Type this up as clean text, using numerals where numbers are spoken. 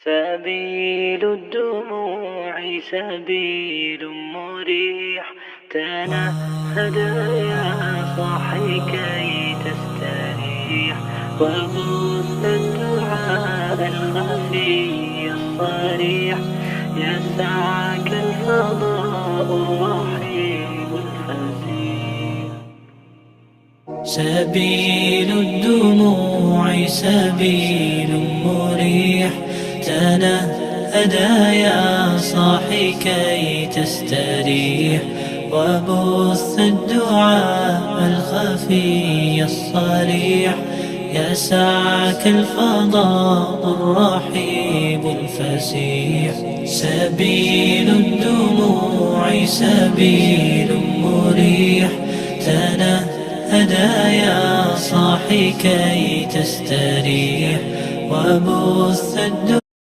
سبيل الدموع سبيل مريح، تنهد يا صاحي كي تستريح، وبث الدعاء الخفي الصريح، يسعك الفضاء الرحيم الفسيح. سبيل الدموع سبيل مريح، تنهد يا صاحي كي تستريح، وبث الدعاء الخفي الصريح، يسعك الفضاء الرحيب الفسيح. سبيل الدموع سبيل مريح، تنهد يا صاحي كي تستريح، وبث الدعاء